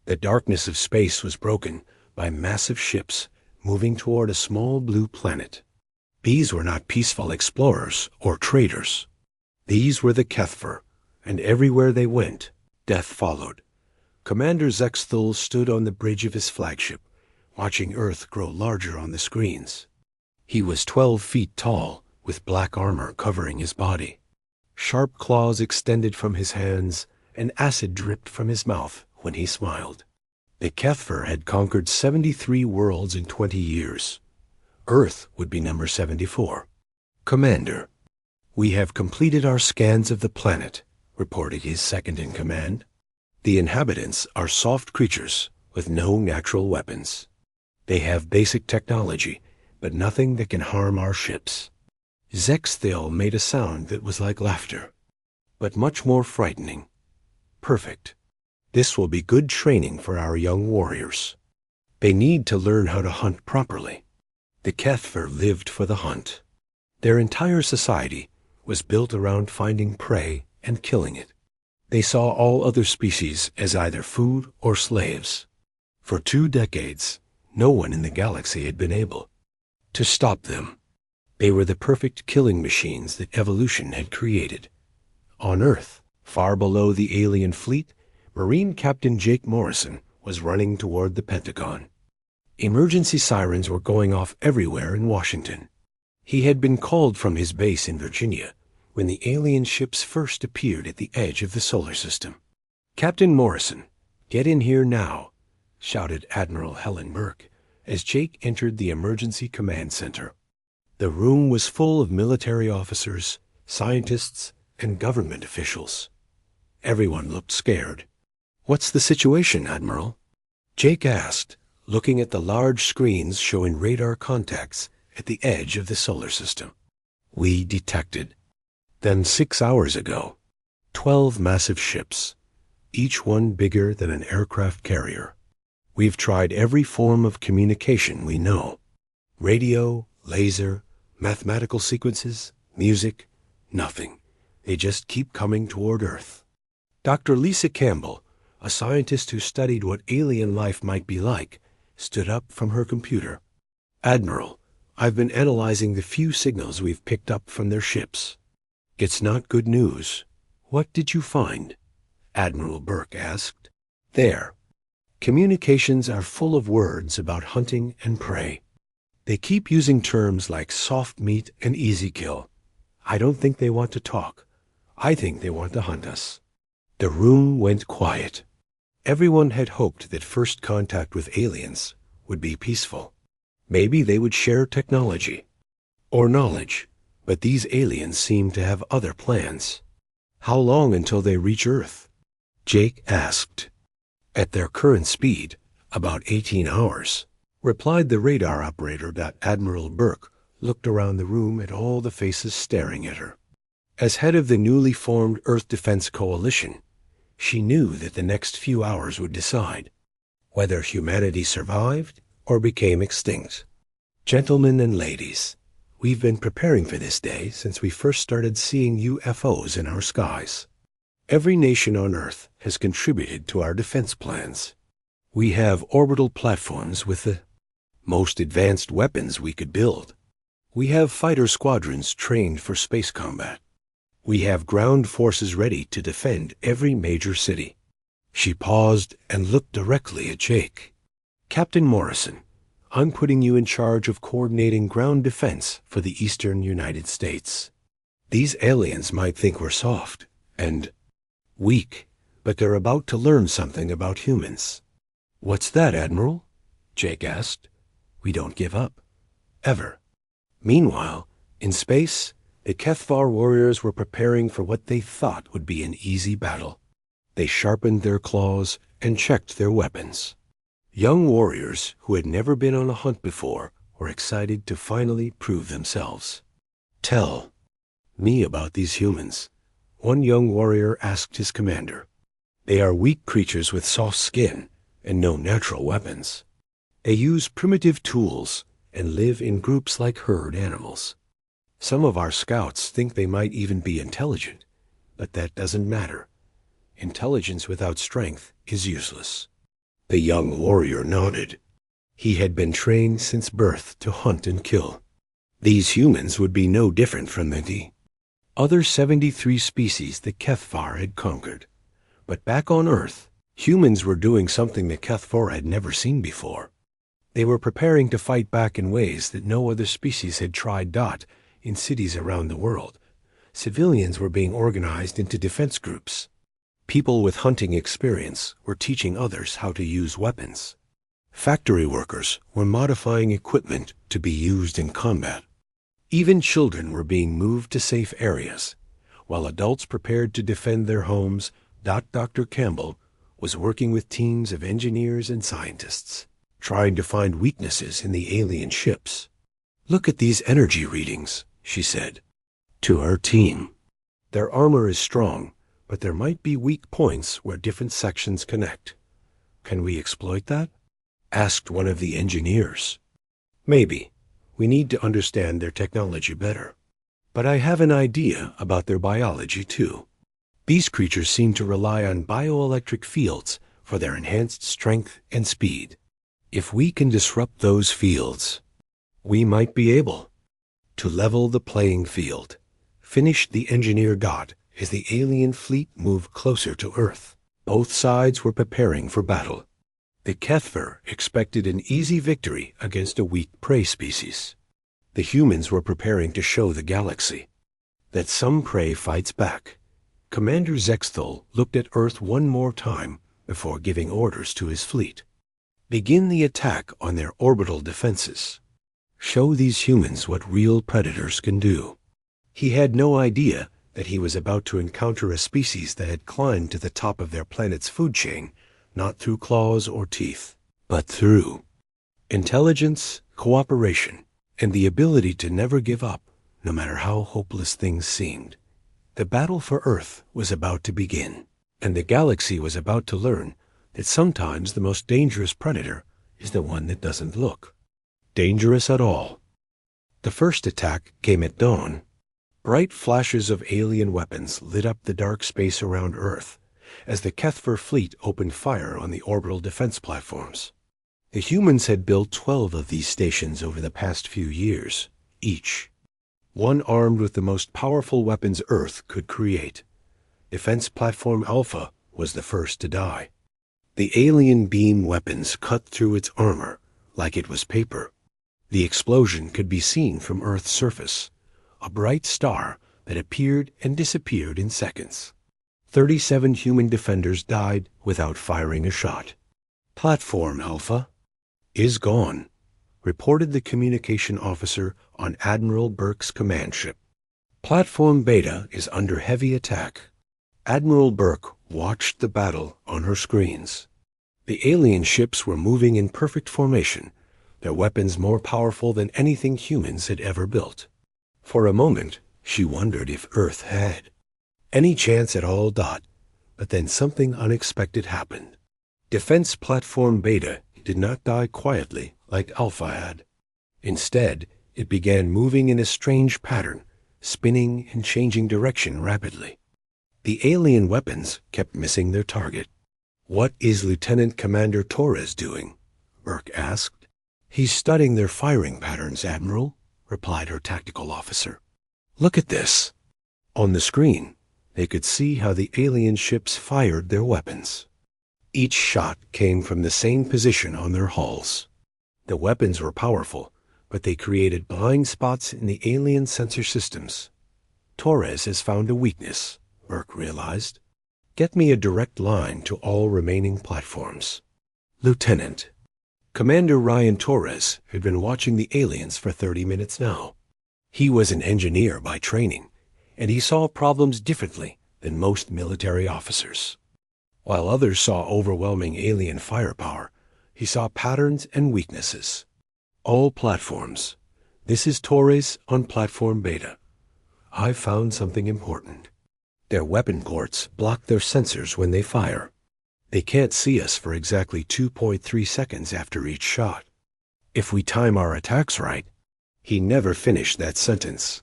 The darkness of space was broken by massive ships moving toward a small blue planet. These were not peaceful explorers or traders. These were the Kethver, and everywhere they went, death followed. Commander Zexthul stood on the bridge of his flagship, watching Earth grow larger on the screens. He was 12 feet tall, with black armor covering his body. Sharp claws extended from his hands, and acid dripped from his mouth when he smiled. The Kethver had conquered 73 worlds in 20 years. Earth would be number 74. "Commander, we have completed our scans of the planet," reported his second-in-command. "The inhabitants are soft creatures with no natural weapons. They have basic technology, but nothing that can harm our ships." Zexthil made a sound that was like laughter, but much more frightening. "Perfect. This will be good training for our young warriors. They need to learn how to hunt properly." The Kethver lived for the hunt. Their entire society was built around finding prey and killing it. They saw all other species as either food or slaves. For 2 decades, no one in the galaxy had been able to stop them. They were the perfect killing machines that evolution had created. On Earth, far below the alien fleet, Marine Captain Jake Morrison was running toward the Pentagon. Emergency sirens were going off everywhere in Washington. He had been called from his base in Virginia when the alien ships first appeared at the edge of the solar system. "Captain Morrison, get in here now," shouted Admiral Helen Burke as Jake entered the emergency command center. The room was full of military officers, scientists, and government officials. Everyone looked scared. "What's the situation, Admiral?" Jake asked, looking at the large screens showing radar contacts at the edge of the solar system. "We detected. Then 6 hours ago, 12 massive ships, each one bigger than an aircraft carrier. We've tried every form of communication we know. Radio, laser, mathematical sequences, music, nothing. They just keep coming toward Earth." Dr. Lisa Campbell, a scientist who studied what alien life might be like, stood up from her computer. "Admiral, I've been analyzing the few signals we've picked up from their ships. It's not good news." "What did you find?" Admiral Burke asked. "There. Communications are full of words about hunting and prey. They keep using terms like soft meat and easy kill. I don't think they want to talk. I think they want to hunt us." The room went quiet. Everyone had hoped that first contact with aliens would be peaceful. Maybe they would share technology or knowledge, but these aliens seemed to have other plans. "How long until they reach Earth?" Jake asked. "At their current speed, about 18 hours, replied the radar operator. Admiral Burke looked around the room at all the faces staring at her. As head of the newly formed Earth Defense Coalition, she knew that the next few hours would decide whether humanity survived or became extinct. "Gentlemen and ladies, we've been preparing for this day since we first started seeing UFOs in our skies. Every nation on Earth has contributed to our defense plans. We have orbital platforms with the most advanced weapons we could build. We have fighter squadrons trained for space combat. We have ground forces ready to defend every major city." She paused and looked directly at Jake. "Captain Morrison, I'm putting you in charge of coordinating ground defense for the eastern United States. These aliens might think we're soft and weak, but they're about to learn something about humans." "What's that, Admiral?" Jake asked. "We don't give up. Ever." Meanwhile, in space, the Kethvar warriors were preparing for what they thought would be an easy battle. They sharpened their claws and checked their weapons. Young warriors who had never been on a hunt before were excited to finally prove themselves. "Tell me about these humans," one young warrior asked his commander. "They are weak creatures with soft skin and no natural weapons. They use primitive tools and live in groups like herd animals. Some of our scouts think they might even be intelligent, but that doesn't matter. Intelligence without strength is useless." The young warrior nodded. He had been trained since birth to hunt and kill. These humans would be no different from the other 73 species the Kethvar had conquered. But back on Earth, humans were doing something the Kethvar had never seen before. They were preparing to fight back in ways that no other species had tried. In cities around the world, civilians were being organized into defense groups. People with hunting experience were teaching others how to use weapons. Factory workers were modifying equipment to be used in combat. Even children were being moved to safe areas, while adults prepared to defend their homes. Dr. Campbell was working with teams of engineers and scientists, trying to find weaknesses in the alien ships. "Look at these energy readings," she said to her team. "Their armor is strong, but there might be weak points where different sections connect. Can we exploit that?" asked one of the engineers. "Maybe. We need to understand their technology better. But I have an idea about their biology, too. These creatures seem to rely on bioelectric fields for their enhanced strength and speed. If we can disrupt those fields, we might be able to level the playing field," finished the engineer God as the alien fleet moved closer to Earth. Both sides were preparing for battle. The Kethvar expected an easy victory against a weak prey species. The humans were preparing to show the galaxy that some prey fights back. Commander Zexthol looked at Earth one more time before giving orders to his fleet. "Begin the attack on their orbital defenses. Show these humans what real predators can do." He had no idea that he was about to encounter a species that had climbed to the top of their planet's food chain, not through claws or teeth, but through intelligence, cooperation, and the ability to never give up, no matter how hopeless things seemed. The battle for Earth was about to begin, and the galaxy was about to learn that sometimes the most dangerous predator is the one that doesn't look dangerous at all. The first attack came at dawn. Bright flashes of alien weapons lit up the dark space around Earth as the Kethvar fleet opened fire on the orbital defense platforms. The humans had built 12 of these stations over the past few years, each one armed with the most powerful weapons Earth could create. Defense Platform Alpha was the first to die. The alien beam weapons cut through its armor like it was paper. The explosion could be seen from Earth's surface, a bright star that appeared and disappeared in seconds. 37 human defenders died without firing a shot. "Platform Alpha is gone," reported the communication officer on Admiral Burke's command ship. "Platform Beta is under heavy attack." Admiral Burke watched the battle on her screens. The alien ships were moving in perfect formation, their weapons more powerful than anything humans had ever built. For a moment, she wondered if Earth had any chance at all. But then something unexpected happened. Defense Platform Beta did not die quietly like Alpha had. Instead, it began moving in a strange pattern, spinning and changing direction rapidly. The alien weapons kept missing their target. "What is Lieutenant Commander Torres doing?" Burke asked. "He's studying their firing patterns, Admiral," replied her tactical officer. "Look at this." On the screen, they could see how the alien ships fired their weapons. Each shot came from the same position on their hulls. The weapons were powerful, but they created blind spots in the alien sensor systems. "Torres has found a weakness," Burke realized. "Get me a direct line to all remaining platforms." "Lieutenant." Commander Ryan Torres had been watching the aliens for 30 minutes now. He was an engineer by training, and he saw problems differently than most military officers. While others saw overwhelming alien firepower, he saw patterns and weaknesses. "All platforms. This is Torres on Platform Beta. I've found something important. Their weapon ports block their sensors when they fire. They can't see us for exactly 2.3 seconds after each shot. If we time our attacks right." He never finished that sentence.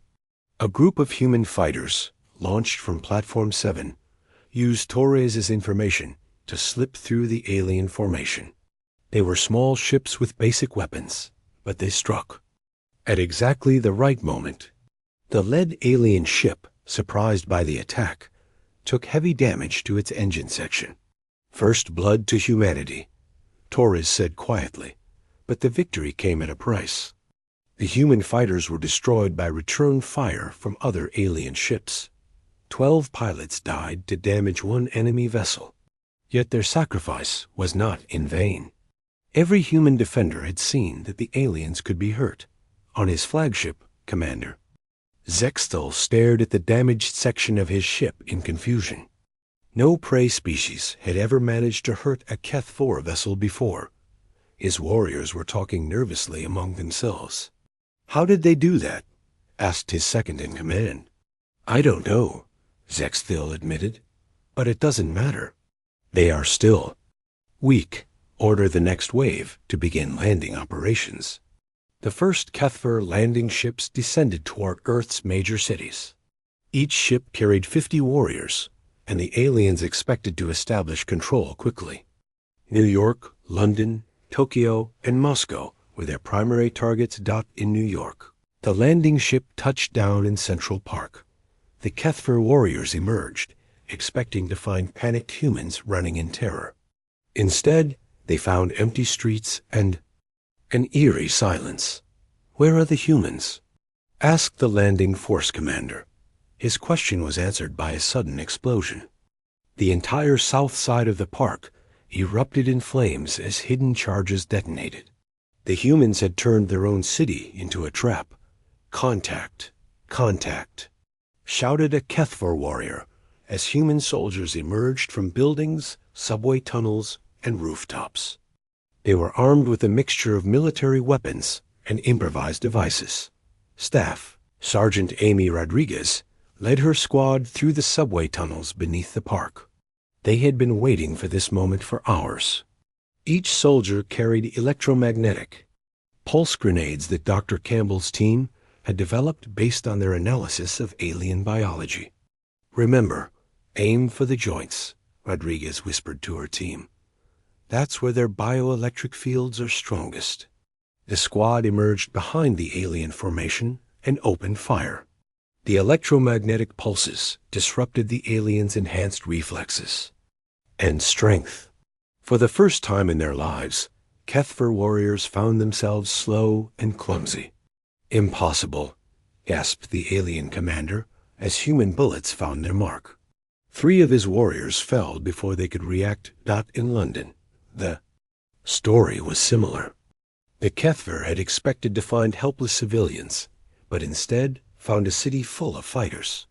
A group of human fighters, launched from Platform 7, used Torres' information to slip through the alien formation. They were small ships with basic weapons, but they struck at exactly the right moment. The lead alien ship, surprised by the attack, took heavy damage to its engine section. "First blood to humanity," Torres said quietly, but the victory came at a price. The human fighters were destroyed by return fire from other alien ships. 12 pilots died to damage one enemy vessel. Yet their sacrifice was not in vain. Every human defender had seen that the aliens could be hurt. On his flagship, Commander Zexthal stared at the damaged section of his ship in confusion. No prey species had ever managed to hurt a Keth 4 vessel before. His warriors were talking nervously among themselves. "How did they do that?" asked his second-in-command. "I don't know," Zexthal admitted, "but it doesn't matter. They are still weak. Order the next wave to begin landing operations." The first Kethver landing ships descended toward Earth's major cities. Each ship carried 50 warriors, and the aliens expected to establish control quickly. New York, London, Tokyo, and Moscow were their primary targets. In New York, the landing ship touched down in Central Park. The Kethver warriors emerged, expecting to find panicked humans running in terror. Instead, they found empty streets and an eerie silence. "Where are the humans?" asked the landing force commander. His question was answered by a sudden explosion. The entire south side of the park erupted in flames as hidden charges detonated. The humans had turned their own city into a trap. "Contact! Contact!" shouted a Kethver warrior as human soldiers emerged from buildings, subway tunnels, and rooftops. They were armed with a mixture of military weapons and improvised devices. Staff Sergeant Amy Rodriguez led her squad through the subway tunnels beneath the park. They had been waiting for this moment for hours. Each soldier carried electromagnetic pulse grenades that Dr. Campbell's team had developed based on their analysis of alien biology. "Remember, aim for the joints," Rodriguez whispered to her team. "That's where their bioelectric fields are strongest." The squad emerged behind the alien formation and opened fire. The electromagnetic pulses disrupted the aliens' enhanced reflexes and strength. For the first time in their lives, Kethver warriors found themselves slow and clumsy. "Impossible," gasped the alien commander as human bullets found their mark. 3 of his warriors fell before they could react. In London, the story was similar. The Kethver had expected to find helpless civilians, but instead found a city full of fighters.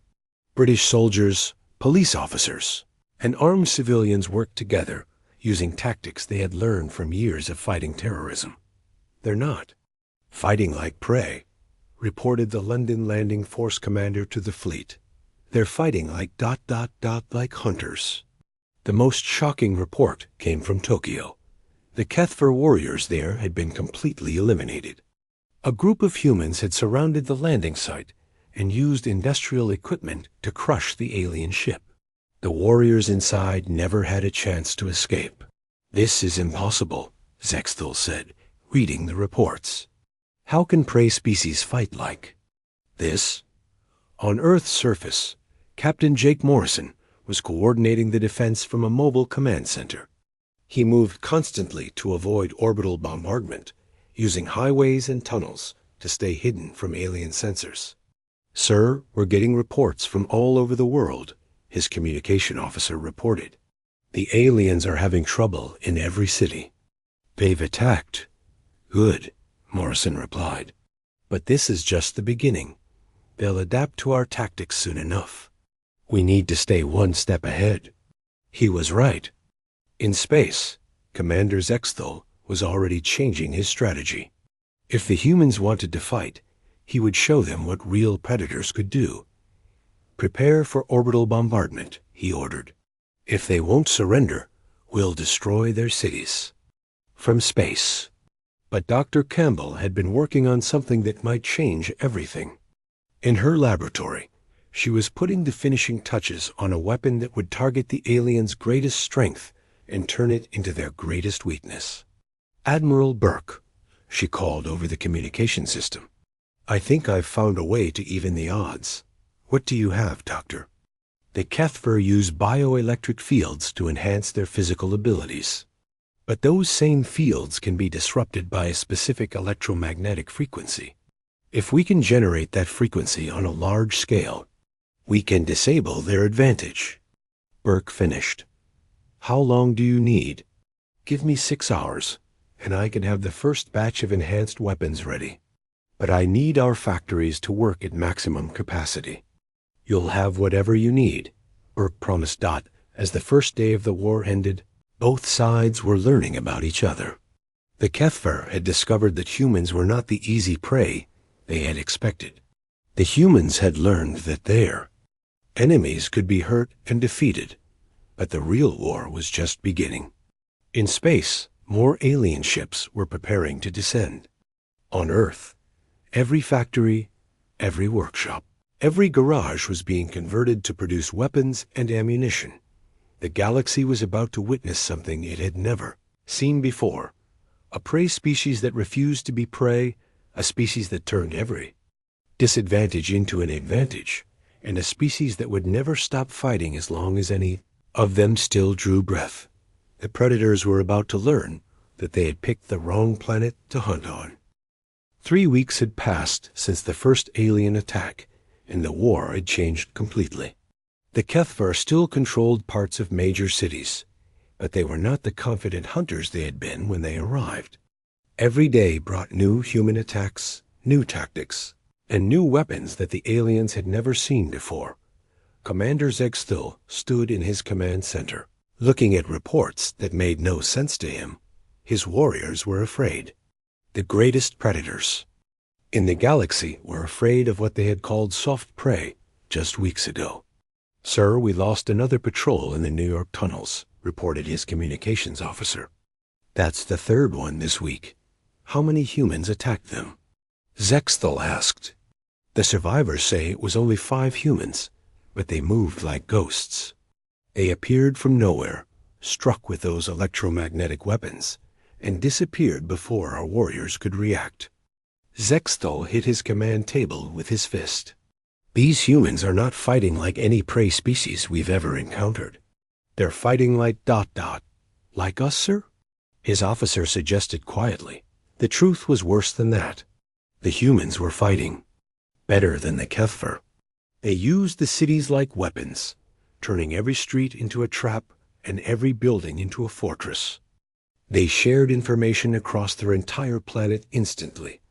British soldiers, police officers, and armed civilians worked together, using tactics they had learned from years of fighting terrorism. "They're not fighting like prey," reported the London landing force commander to the fleet. "They're fighting like ... like hunters." The most shocking report came from Tokyo. The Kethver warriors there had been completely eliminated. A group of humans had surrounded the landing site and used industrial equipment to crush the alien ship. The warriors inside never had a chance to escape. "This is impossible," Zexthal said, reading the reports. "How can prey species fight like this?" On Earth's surface, Captain Jake Morrison was coordinating the defense from a mobile command center. He moved constantly to avoid orbital bombardment, using highways and tunnels to stay hidden from alien sensors. "Sir, we're getting reports from all over the world," his communication officer reported. "The aliens are having trouble in every city." "They've attacked." "Good," Morrison replied. "But this is just the beginning. They'll adapt to our tactics soon enough. We need to stay one step ahead." He was right. In space, Commander Zexthal was already changing his strategy. If the humans wanted to fight, he would show them what real predators could do. "Prepare for orbital bombardment," he ordered. "If they won't surrender, we'll destroy their cities." From space. But Dr. Campbell had been working on something that might change everything. In her laboratory, she was putting the finishing touches on a weapon that would target the aliens' greatest strength and turn it into their greatest weakness. Admiral Burke, she called over the communication system. I think I've found a way to even the odds. What do you have, Doctor? The Kethver use bioelectric fields to enhance their physical abilities. But those same fields can be disrupted by a specific electromagnetic frequency. If we can generate that frequency on a large scale, we can disable their advantage. Burke finished. How long do you need? Give me 6 hours, and I can have the first batch of enhanced weapons ready. But I need our factories to work at maximum capacity. You'll have whatever you need, Burke promised Dot as the first day of the war ended. Both sides were learning about each other. The Kethver had discovered that humans were not the easy prey they had expected. The humans had learned that their enemies could be hurt and defeated, but the real war was just beginning. In space, more alien ships were preparing to descend. On Earth, every factory, every workshop, every garage was being converted to produce weapons and ammunition. The galaxy was about to witness something it had never seen before. A prey species that refused to be prey, a species that turned every disadvantage into an advantage, and a species that would never stop fighting as long as any of them still drew breath. The predators were about to learn that they had picked the wrong planet to hunt on. 3 weeks had passed since the first alien attack, and the war had changed completely. The Kethver still controlled parts of major cities, but they were not the confident hunters they had been when they arrived. Every day brought new human attacks, new tactics, and new weapons that the aliens had never seen before. Commander Zegstil stood in his command center, looking at reports that made no sense to him. His warriors were afraid. The greatest predators in the galaxy were afraid of what they had called soft prey just weeks ago. Sir, we lost another patrol in the New York tunnels, reported his communications officer. That's the third one this week. How many humans attacked them? Zexthal asked. The survivors say it was only 5 humans, but they moved like ghosts. They appeared from nowhere, struck with those electromagnetic weapons, and disappeared before our warriors could react. Zexthal hit his command table with his fist. These humans are not fighting like any prey species we've ever encountered. They're fighting like ... Like us, sir? His officer suggested quietly. The truth was worse than that. The humans were fighting better than the Kethver. They used the cities like weapons, turning every street into a trap and every building into a fortress. They shared information across their entire planet instantly,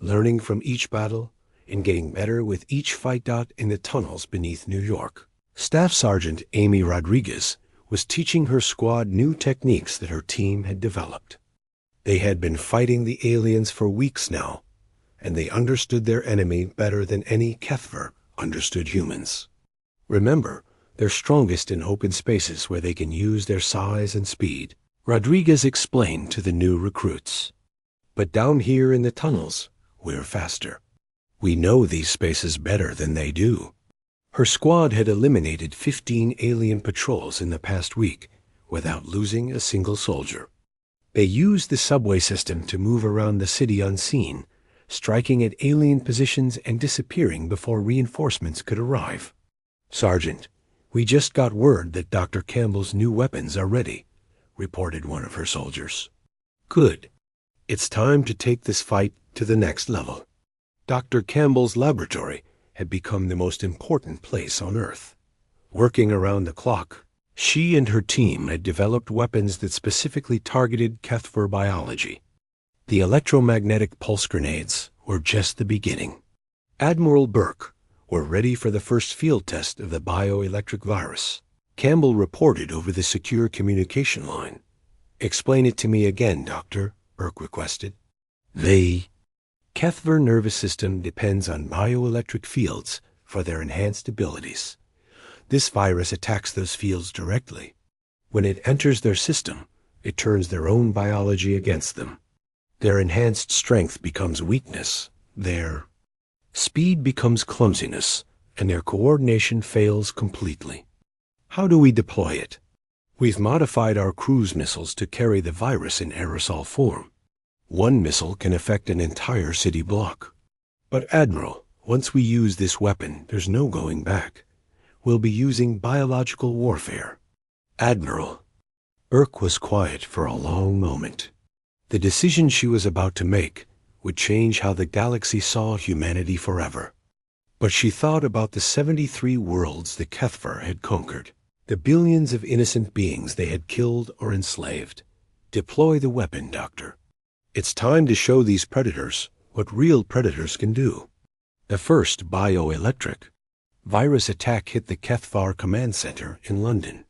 learning from each battle and getting better with each fight. In the tunnels beneath New York, Staff Sergeant Amy Rodriguez was teaching her squad new techniques that her team had developed. They had been fighting the aliens for weeks now, and they understood their enemy better than any Kethver understood humans. Remember, they're strongest in open spaces where they can use their size and speed, Rodriguez explained to the new recruits. But down here in the tunnels, we're faster. We know these spaces better than they do. Her squad had eliminated 15 alien patrols in the past week without losing a single soldier. They used the subway system to move around the city unseen, striking at alien positions and disappearing before reinforcements could arrive. Sergeant, we just got word that Dr. Campbell's new weapons are ready, reported one of her soldiers. Good. It's time to take this fight to the next level. Dr. Campbell's laboratory had become the most important place on Earth. Working around the clock, she and her team had developed weapons that specifically targeted Kethver biology. The electromagnetic pulse grenades were just the beginning. Admiral Burke were ready for the first field test of the bioelectric virus. Campbell reported over the secure communication line. Explain it to me again, Doctor, Burke requested. The Kethver nervous system depends on bioelectric fields for their enhanced abilities. This virus attacks those fields directly. When it enters their system, it turns their own biology against them. Their enhanced strength becomes weakness, their speed becomes clumsiness, and their coordination fails completely. How do we deploy it? We've modified our cruise missiles to carry the virus in aerosol form. One missile can affect an entire city block. But Admiral, once we use this weapon, there's no going back. We'll be using biological warfare. Admiral. Urk was quiet for a long moment. The decision she was about to make would change how the galaxy saw humanity forever. But she thought about the 73 worlds the Kethver had conquered, the billions of innocent beings they had killed or enslaved. Deploy the weapon, Doctor. It's time to show these predators what real predators can do. The first bioelectric virus attack hit the Kethvar command center in London.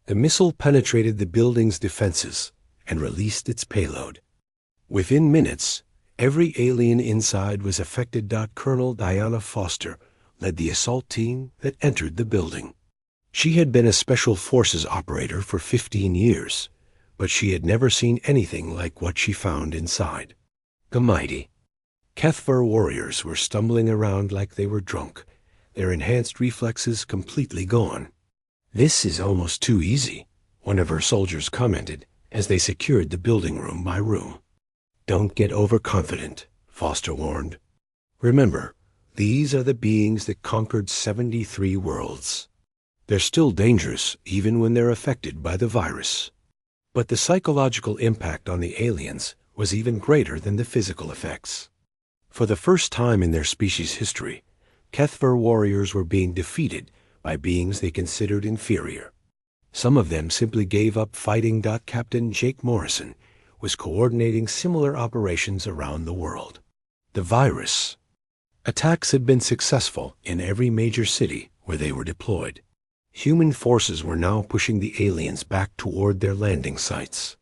The missile penetrated the building's defenses and released its payload. Within minutes, every alien inside was affected. Colonel Diana Foster led the assault team that entered the building. She had been a special forces operator for 15 years, but she had never seen anything like what she found inside. The mighty Kethvar warriors were stumbling around like they were drunk, their enhanced reflexes completely gone. "This is almost too easy," one of her soldiers commented as they secured the building room by room. "Don't get overconfident," Foster warned. "Remember, these are the beings that conquered 73 worlds. They're still dangerous even when they're affected by the virus. But the psychological impact on the aliens was even greater than the physical effects. For the first time in their species' history, Kethver warriors were being defeated by beings they considered inferior. Some of them simply gave up fighting. Captain Jake Morrison was coordinating similar operations around the world. The virus attacks had been successful in every major city where they were deployed. Human forces were now pushing the aliens back toward their landing sites.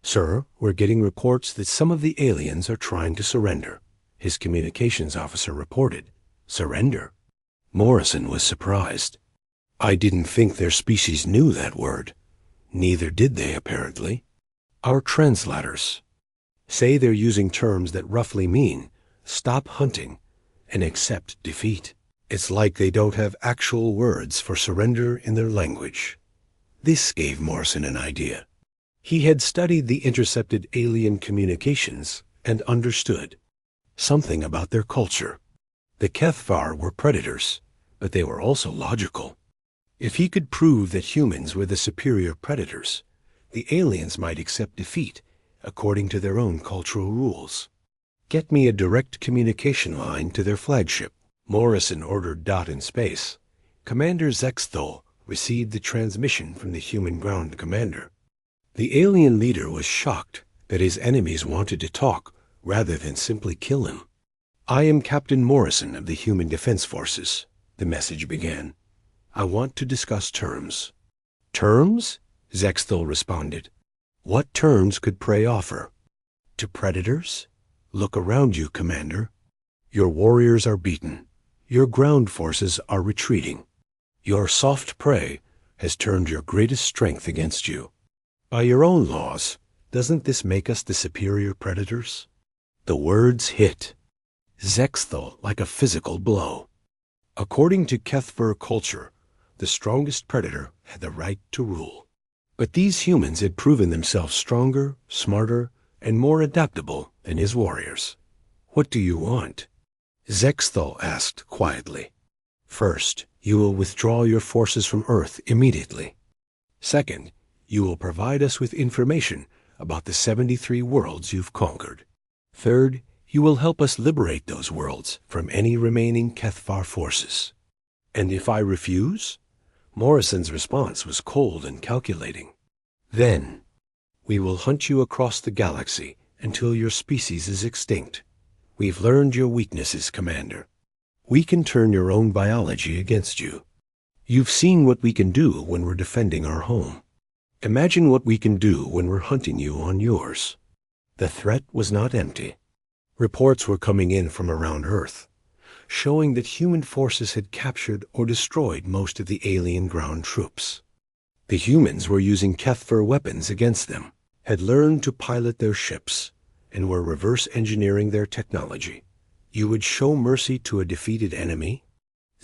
"Sir, we're getting reports that some of the aliens are trying to surrender," his communications officer reported. "Surrender?" Morrison was surprised. "I didn't think their species knew that word." "Neither did they, apparently. Our translators say they're using terms that roughly mean stop hunting and accept defeat. It's like they don't have actual words for surrender in their language." This gave Morrison an idea. He had studied the intercepted alien communications and understood something about their culture. The Kethvar were predators, but they were also logical. If he could prove that humans were the superior predators, the aliens might accept defeat according to their own cultural rules. "Get me a direct communication line to their flagship," Morrison ordered. In space, Commander Zexthol received the transmission from the human ground commander. The alien leader was shocked that his enemies wanted to talk rather than simply kill him. "I am Captain Morrison of the Human Defense Forces," the message began. "I want to discuss terms." "Terms?" Zexthol responded. "What terms could Prey offer?" "To predators? Look around you, Commander. Your warriors are beaten. Your ground forces are retreating. Your soft prey has turned your greatest strength against you. By your own laws, doesn't this make us the superior predators?" The words hit Zexthol like a physical blow. According to Kethver culture, the strongest predator had the right to rule. But these humans had proven themselves stronger, smarter, and more adaptable than his warriors. "What do you want?" Zexthol asked quietly. "First, you will withdraw your forces from Earth immediately. Second, you will provide us with information about the 73 worlds you've conquered. Third, you will help us liberate those worlds from any remaining Kethvar forces." "And if I refuse?" Morrison's response was cold and calculating. "Then, we will hunt you across the galaxy until your species is extinct. We've learned your weaknesses, Commander. We can turn your own biology against you. You've seen what we can do when we're defending our home. Imagine what we can do when we're hunting you on yours." The threat was not empty. Reports were coming in from around Earth, showing that human forces had captured or destroyed most of the alien ground troops. The humans were using Kethver weapons against them, had learned to pilot their ships, and were reverse engineering their technology. "You would show mercy to a defeated enemy?"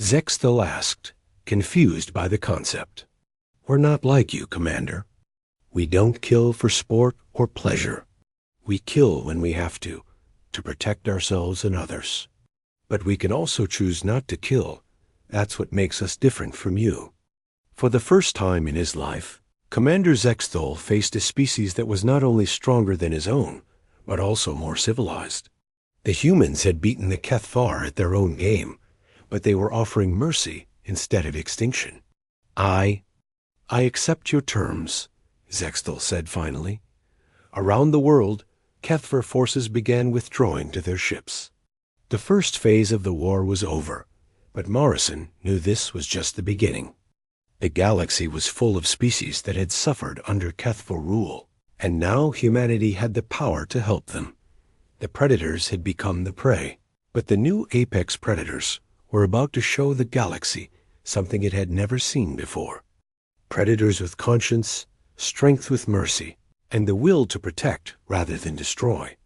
Zexthol asked, confused by the concept. We're not like you, Commander. We don't kill for sport or pleasure. We kill when we have to protect ourselves and others. But we can also choose not to kill. That's what makes us different from you." For the first time in his life, Commander Zexthol faced a species that was not only stronger than his own, but also more civilized. The humans had beaten the Kethvar at their own game, but they were offering mercy instead of extinction. I accept your terms," Zexthol said finally. Around the world, Kethvar forces began withdrawing to their ships. The first phase of the war was over, but Morrison knew this was just the beginning. The galaxy was full of species that had suffered under Kethvar rule, and now humanity had the power to help them. The predators had become the prey, but the new apex predators were about to show the galaxy something it had never seen before. Predators with conscience, strength with mercy, and the will to protect rather than destroy.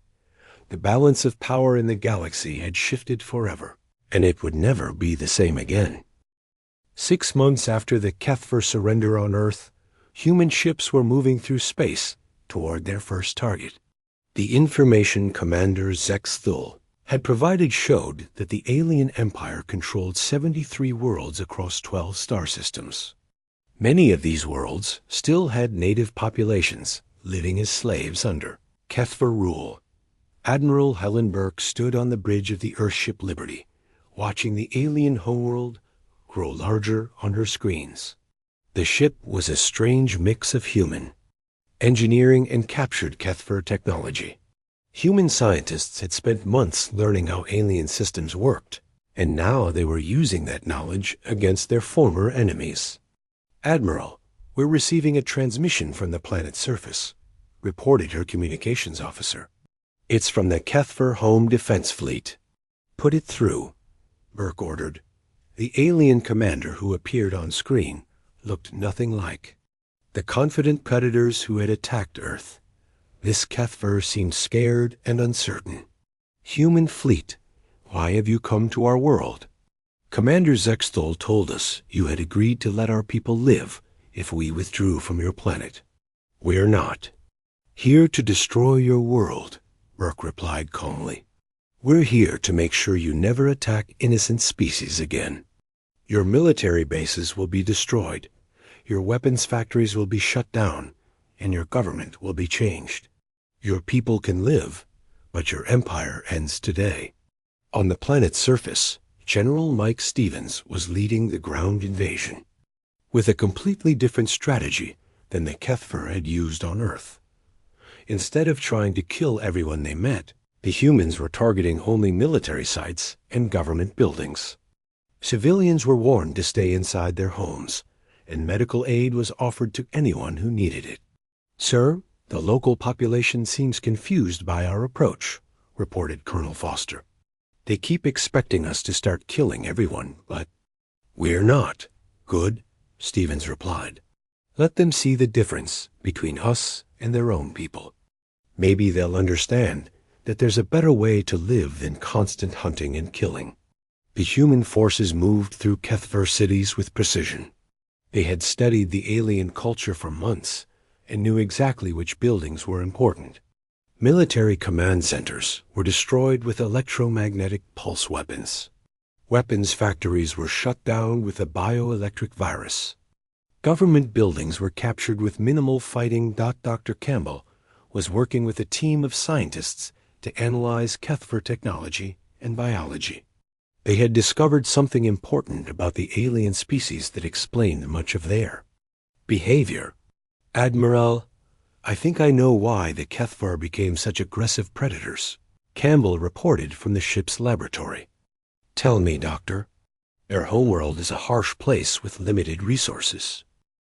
The balance of power in the galaxy had shifted forever, and it would never be the same again. 6 months after the Kethvar surrender on Earth, human ships were moving through space toward their first target. The information Commander Zexthul had provided showed that the alien empire controlled 73 worlds across 12 star systems. Many of these worlds still had native populations living as slaves under Kethvar rule. Admiral Helen Burke stood on the bridge of the Earthship Liberty, watching the alien homeworld grow larger on her screens. The ship was a strange mix of human, engineering, and captured Kethvar technology. Human scientists had spent months learning how alien systems worked, and now they were using that knowledge against their former enemies. "Admiral, we're receiving a transmission from the planet's surface," reported her communications officer. "It's from the Kethvar Home Defense Fleet." "Put it through," Burke ordered. The alien commander who appeared on screen looked nothing like the confident predators who had attacked Earth. This Kethvar seemed scared and uncertain. "Human fleet, why have you come to our world? Commander Zexthol told us you had agreed to let our people live if we withdrew from your planet. We're not here to destroy your world," Burke replied calmly. "We're here to make sure you never attack innocent species again. Your military bases will be destroyed, your weapons factories will be shut down, and your government will be changed. Your people can live, but your empire ends today." On the planet's surface, General Mike Stevens was leading the ground invasion, with a completely different strategy than the Kethvar had used on Earth. Instead of trying to kill everyone they met, the humans were targeting only military sites and government buildings. Civilians were warned to stay inside their homes, and medical aid was offered to anyone who needed it. "Sir, the local population seems confused by our approach," reported Colonel Foster. "They keep expecting us to start killing everyone, but—" "We're not." "Good," Stevens replied. "Let them see the difference between us and their own people. Maybe they'll understand that there's a better way to live than constant hunting and killing." The human forces moved through Kethvar cities with precision. They had studied the alien culture for months and knew exactly which buildings were important. Military command centers were destroyed with electromagnetic pulse weapons. Weapons factories were shut down with a bioelectric virus. Government buildings were captured with minimal fighting. Dr. Campbell was working with a team of scientists to analyze Kethvar technology and biology. They had discovered something important about the alien species that explained much of their behavior. "Admiral, I think I know why the Kethvar became such aggressive predators," Campbell reported from the ship's laboratory. "Tell me, Doctor." "Their homeworld is a harsh place with limited resources.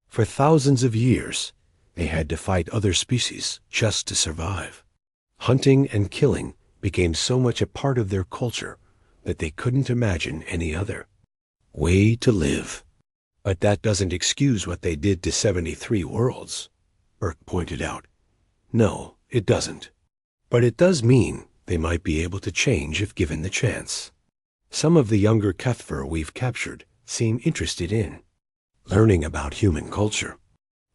For thousands of years, they had to fight other species just to survive. Hunting and killing became so much a part of their culture that they couldn't imagine any other way to live. But that doesn't excuse what they did to 73 worlds," Burke pointed out. "No, it doesn't. But it does mean they might be able to change if given the chance. Some of the younger Kethvar we've captured seem interested in learning about human culture.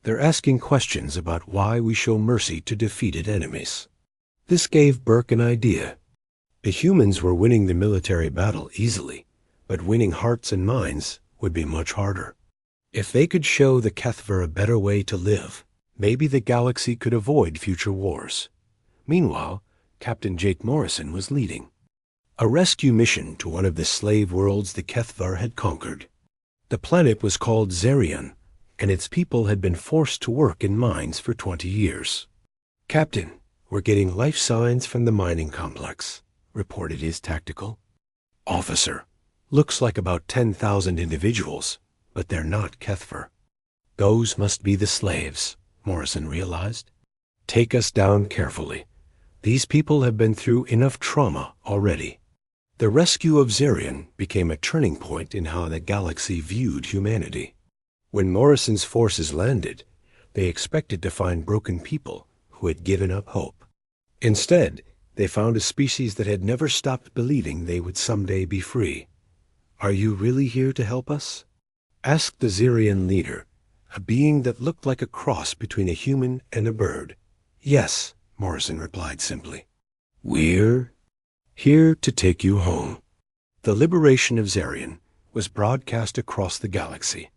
They're asking questions about why we show mercy to defeated enemies. This gave Burke an idea. The humans were winning the military battle easily, but winning hearts and minds would be much harder. If they could show the Kethver a better way to live, maybe the galaxy could avoid future wars. Meanwhile, Captain Jake Morrison was leading a rescue mission to one of the slave worlds the Kethvar had conquered. The planet was called Zerion, and its people had been forced to work in mines for 20 years. "Captain, we're getting life signs from the mining complex," reported his tactical officer. "Looks like about 10,000 individuals, but they're not Kethver." "Those must be the slaves," Morrison realized. "Take us down carefully. These people have been through enough trauma already." The rescue of Zerion became a turning point in how the galaxy viewed humanity. When Morrison's forces landed, they expected to find broken people who had given up hope. Instead, they found a species that had never stopped believing they would someday be free. "Are you really here to help us?" asked the Zerion leader, a being that looked like a cross between a human and a bird. "Yes," Morrison replied simply. "We're here to take you home." The liberation of Zerion was broadcast across the galaxy.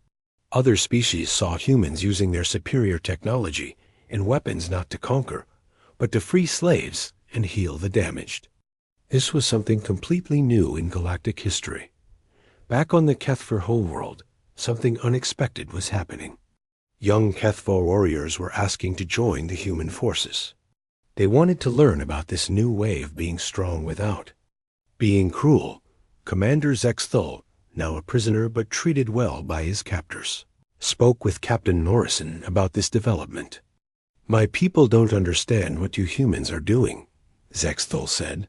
Other species saw humans using their superior technology and weapons not to conquer, but to free slaves and heal the damaged. This was something completely new in galactic history. Back on the Kethver homeworld, something unexpected was happening. Young Kethvar warriors were asking to join the human forces. They wanted to learn about this new way of being strong without being cruel. Commander Zexthul, now a prisoner but treated well by his captors, spoke with Captain Morrison about this development. "My people don't understand what you humans are doing," Zexthul said.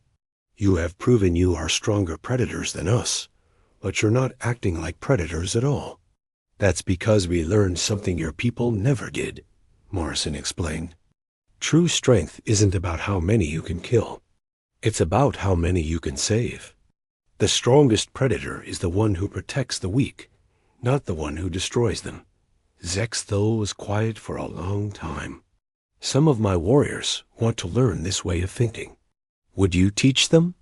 "You have proven you are stronger predators than us, but you're not acting like predators at all." "That's because we learned something your people never did," Morrison explained. "True strength isn't about how many you can kill. It's about how many you can save. The strongest predator is the one who protects the weak, not the one who destroys them." Zexthul was quiet for a long time. "Some of my warriors want to learn this way of thinking. Would you teach them?"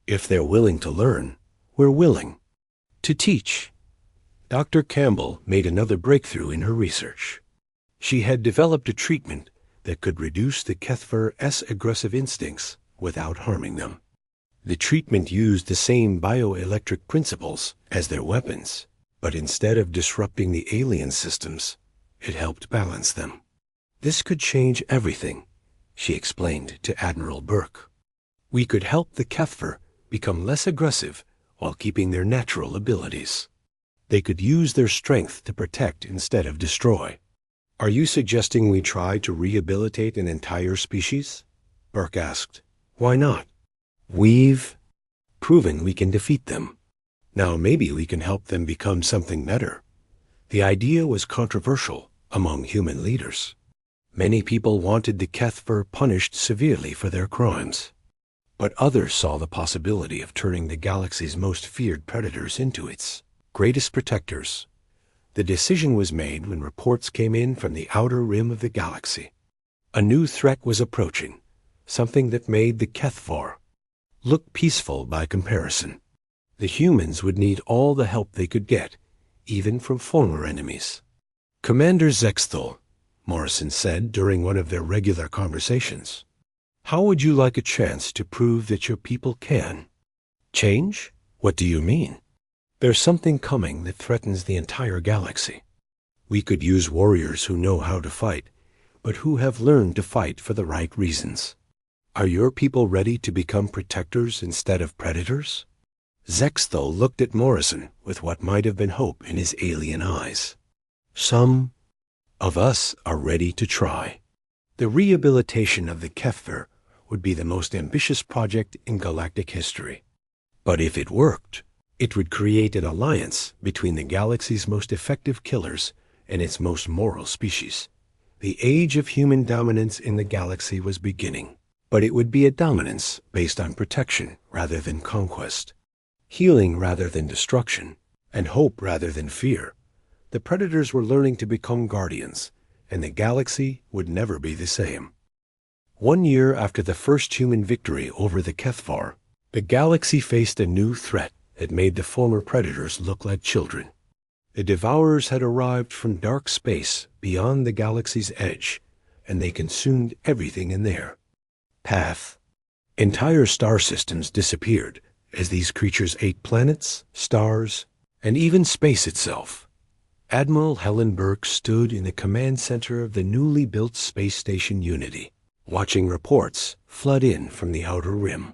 "If they're willing to learn, we're willing to teach." Dr. Campbell made another breakthrough in her research. She had developed a treatment that could reduce the Kethver's aggressive instincts without harming them. The treatment used the same bioelectric principles as their weapons, but instead of disrupting the alien systems, it helped balance them. "This could change everything," she explained to Admiral Burke. "We could help the Kethver become less aggressive while keeping their natural abilities. They could use their strength to protect instead of destroy." "Are you suggesting we try to rehabilitate an entire species?" Burke asked. "Why not? We've proven we can defeat them. Now maybe we can help them become something better." The idea was controversial among human leaders. Many people wanted the Kethver punished severely for their crimes, but others saw the possibility of turning the galaxy's most feared predators into its greatest protectors. The decision was made when reports came in from the outer rim of the galaxy. A new threat was approaching, something that made the Kethvar look peaceful by comparison. The humans would need all the help they could get, even from former enemies. "Commander Zexthul," Morrison said during one of their regular conversations, "how would you like a chance to prove that your people can change?" "What do you mean?" "There's something coming that threatens the entire galaxy. We could use warriors who know how to fight, but who have learned to fight for the right reasons. Are your people ready to become protectors instead of predators?" Zexthul looked at Morrison with what might have been hope in his alien eyes. "Some of us are ready to try." The rehabilitation of the Kethver would be the most ambitious project in galactic history. But if it worked, it would create an alliance between the galaxy's most effective killers and its most moral species. The age of human dominance in the galaxy was beginning, but it would be a dominance based on protection rather than conquest, healing rather than destruction, and hope rather than fear. The predators were learning to become guardians, and the galaxy would never be the same. 1 year after the first human victory over the Kethvar, the galaxy faced a new threat that made the former predators look like children. The Devourers had arrived from dark space beyond the galaxy's edge, and they consumed everything in their path. Entire star systems disappeared as these creatures ate planets, stars, and even space itself. Admiral Helen Burke stood in the command center of the newly built space station Unity, watching reports flood in from the outer rim.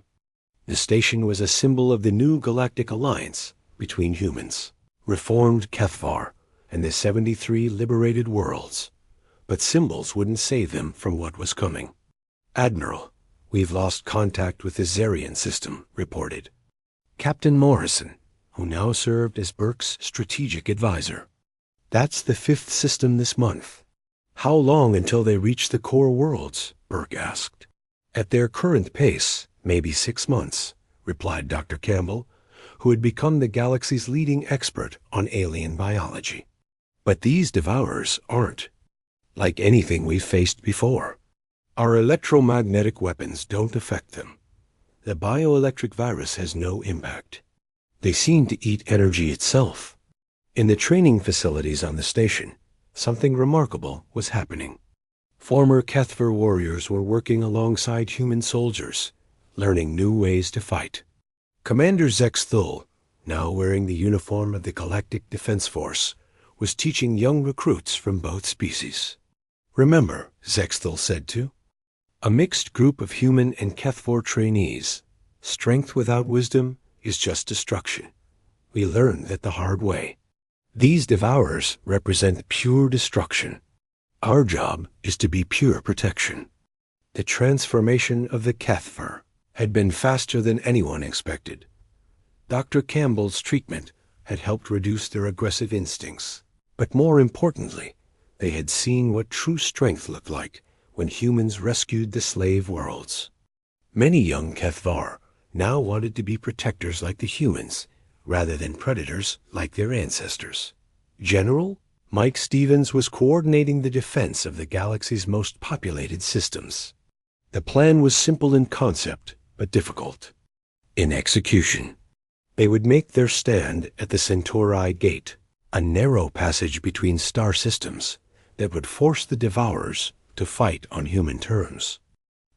The station was a symbol of the new galactic alliance between humans, reformed Kethvar, and the 73 liberated worlds. But symbols wouldn't save them from what was coming. "Admiral, we've lost contact with the Zarian system," reported Captain Morrison, who now served as Burke's strategic advisor. "That's the 5th system this month." "How long until they reach the core worlds?" Burke asked. "At their current pace, maybe 6 months," replied Dr. Campbell, who had become the galaxy's leading expert on alien biology. "But these Devourers aren't like anything we've faced before. Our electromagnetic weapons don't affect them. The bioelectric virus has no impact. They seem to eat energy itself." In the training facilities on the station, something remarkable was happening. Former Kethvar warriors were working alongside human soldiers, learning new ways to fight. Commander Zex Thul, now wearing the uniform of the Galactic Defense Force, was teaching young recruits from both species. "Remember," Zex Thul said to a mixed group of human and Kethvar trainees, "strength without wisdom is just destruction. We learned that the hard way. These Devourers represent pure destruction. Our job is to be pure protection." The transformation of the Kethvar had been faster than anyone expected. Dr. Campbell's treatment had helped reduce their aggressive instincts. But more importantly, they had seen what true strength looked like when humans rescued the slave worlds. Many young Kethvar now wanted to be protectors like the humans, rather than predators like their ancestors. General Mike Stevens was coordinating the defense of the galaxy's most populated systems. The plan was simple in concept, but difficult in execution. They would make their stand at the Centauri Gate, a narrow passage between star systems that would force the Devourers to fight on human terms.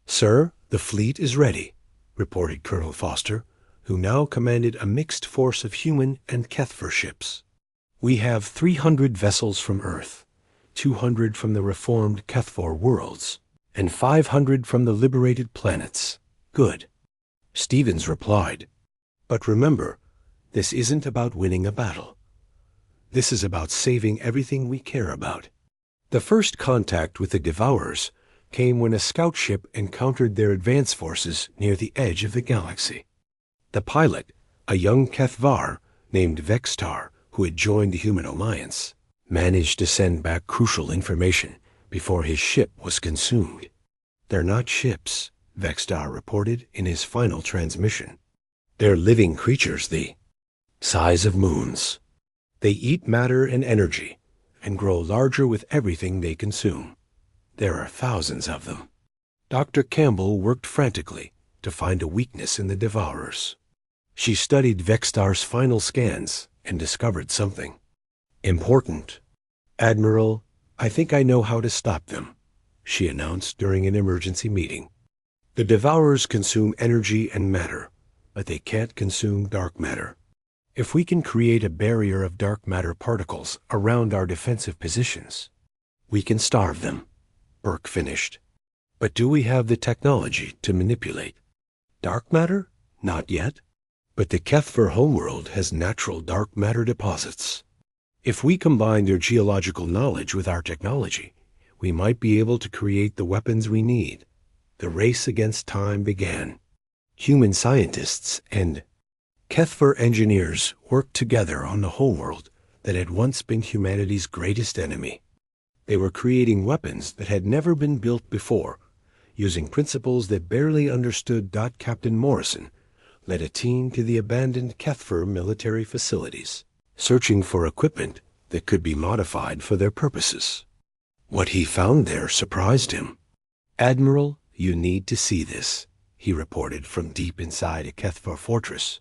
"Sir, the fleet is ready," reported Colonel Foster, who now commanded a mixed force of human and Kethvar ships. "We have 300 vessels from Earth, 200 from the reformed Kethvar worlds, and 500 from the liberated planets." "Good," Stevens replied. "But remember, this isn't about winning a battle. This is about saving everything we care about." The first contact with the Devourers came when a scout ship encountered their advance forces near the edge of the galaxy. The pilot, a young Kethvar named Vextar, who had joined the Human Alliance, managed to send back crucial information before his ship was consumed. "They're not ships," Vextar reported in his final transmission. "They're living creatures the size of moons. They eat matter and energy and grow larger with everything they consume. There are thousands of them." Dr. Campbell worked frantically to find a weakness in the Devourers. She studied Vextar's final scans and discovered something important. "Admiral, I think I know how to stop them," she announced during an emergency meeting. "The Devourers consume energy and matter, but they can't consume dark matter. If we can create a barrier of dark matter particles around our defensive positions, we can starve them," Burke finished. "But do we have the technology to manipulate dark matter? Not yet. But the Kethvar homeworld has natural dark matter deposits. If we combine their geological knowledge with our technology, we might be able to create the weapons we need." The race against time began. Human scientists and Kethvar engineers worked together on the homeworld that had once been humanity's greatest enemy. They were creating weapons that had never been built before, using principles that barely understood. Captain Morrison led a team to the abandoned Kethvar military facilities, searching for equipment that could be modified for their purposes. What he found there surprised him. "Admiral, you need to see this," he reported from deep inside a Kethvar fortress.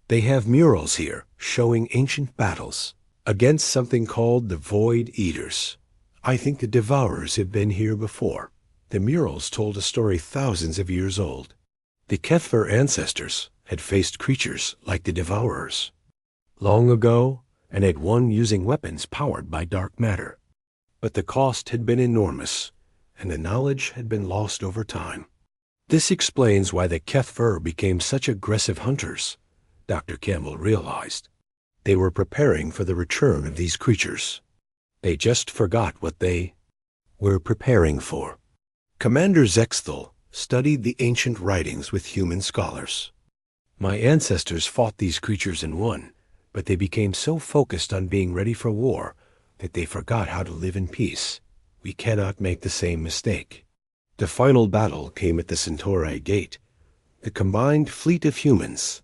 "They have murals here showing ancient battles against something called the Void Eaters. I think the Devourers have been here before. The murals told a story thousands of years old. The Kethvar ancestors had faced creatures like the Devourers long ago and had won using weapons powered by dark matter. But the cost had been enormous, and the knowledge had been lost over time. This explains why the Kethvar became such aggressive hunters," Dr. Campbell realized. They were preparing for the return of these creatures. They just forgot what they were preparing for. Commander Zexthal studied the ancient writings with human scholars. "My ancestors fought these creatures and won, but they became so focused on being ready for war that they forgot how to live in peace. We cannot make the same mistake." The final battle came at the Centauri Gate. The combined fleet of humans,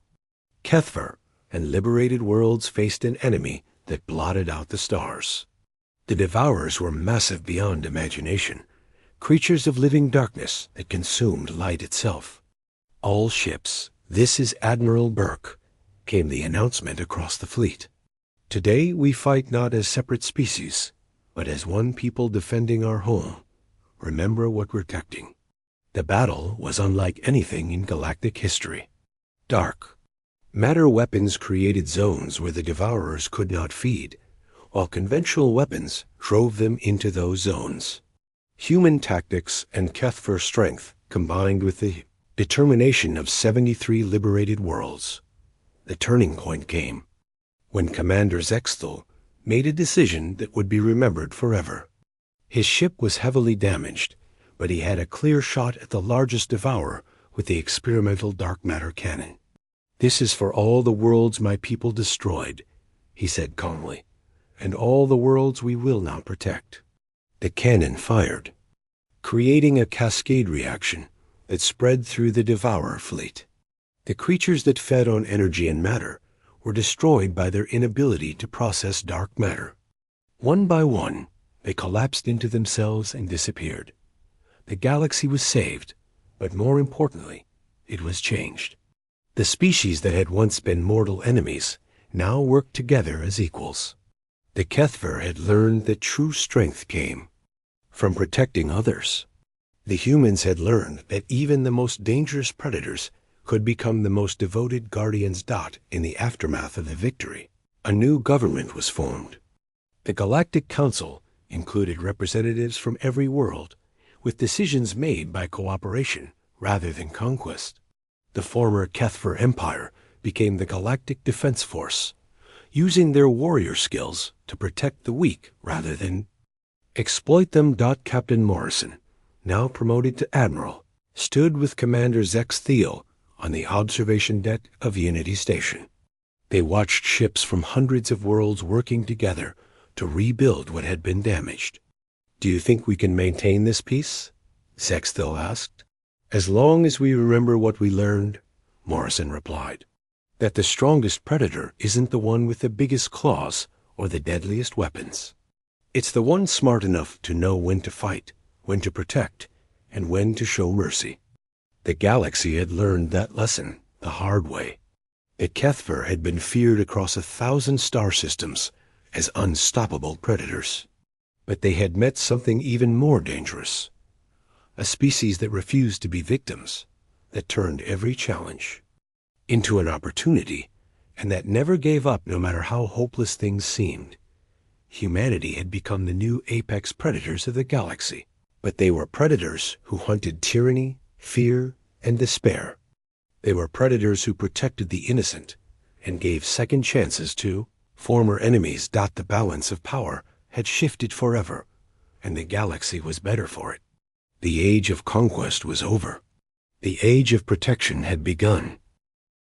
Kethvar, and liberated worlds faced an enemy that blotted out the stars. The Devourers were massive beyond imagination, creatures of living darkness that consumed light itself. "All ships, this is Admiral Burke," came the announcement across the fleet. "Today we fight not as separate species, but as one people defending our home. Remember what we're protecting." The battle was unlike anything in galactic history. Dark matter weapons created zones where the Devourers could not feed, while conventional weapons drove them into those zones. Human tactics and Kethvar strength combined with the determination of 73 liberated worlds. The turning point came when Commander Zexthal made a decision that would be remembered forever. His ship was heavily damaged, but he had a clear shot at the largest Devourer with the experimental dark matter cannon. "This is for all the worlds my people destroyed," he said calmly, "and all the worlds we will now protect." The cannon fired, creating a cascade reaction that spread through the Devourer fleet. The creatures that fed on energy and matter were destroyed by their inability to process dark matter. One by one, they collapsed into themselves and disappeared. The galaxy was saved, but more importantly, it was changed. The species that had once been mortal enemies now worked together as equals. The Kethvar had learned that true strength came from protecting others. The humans had learned that even the most dangerous predators could become the most devoted guardians. In the aftermath of the victory, a new government was formed. The Galactic Council included representatives from every world, with decisions made by cooperation rather than conquest. The former Kethvar Empire became the Galactic Defense Force, using their warrior skills to protect the weak rather than exploit them. Captain Morrison, now promoted to Admiral, stood with Commander Zexthal on the observation deck of Unity Station. They watched ships from hundreds of worlds working together to rebuild what had been damaged. "Do you think we can maintain this peace?" Zexthal asked. "As long as we remember what we learned," Morrison replied. "That the strongest predator isn't the one with the biggest claws or the deadliest weapons. It's the one smart enough to know when to fight, when to protect, and when to show mercy." The galaxy had learned that lesson the hard way. The Kethvar had been feared across 1,000 star systems as unstoppable predators. But they had met something even more dangerous. A species that refused to be victims, that turned every challenge into an opportunity, and that never gave up no matter how hopeless things seemed. Humanity had become the new apex predators of the galaxy, but they were predators who hunted tyranny, fear, and despair. They were predators who protected the innocent and gave second chances to former enemies. The balance of power had shifted forever, and the galaxy was better for it. The age of conquest was over. The age of protection had begun.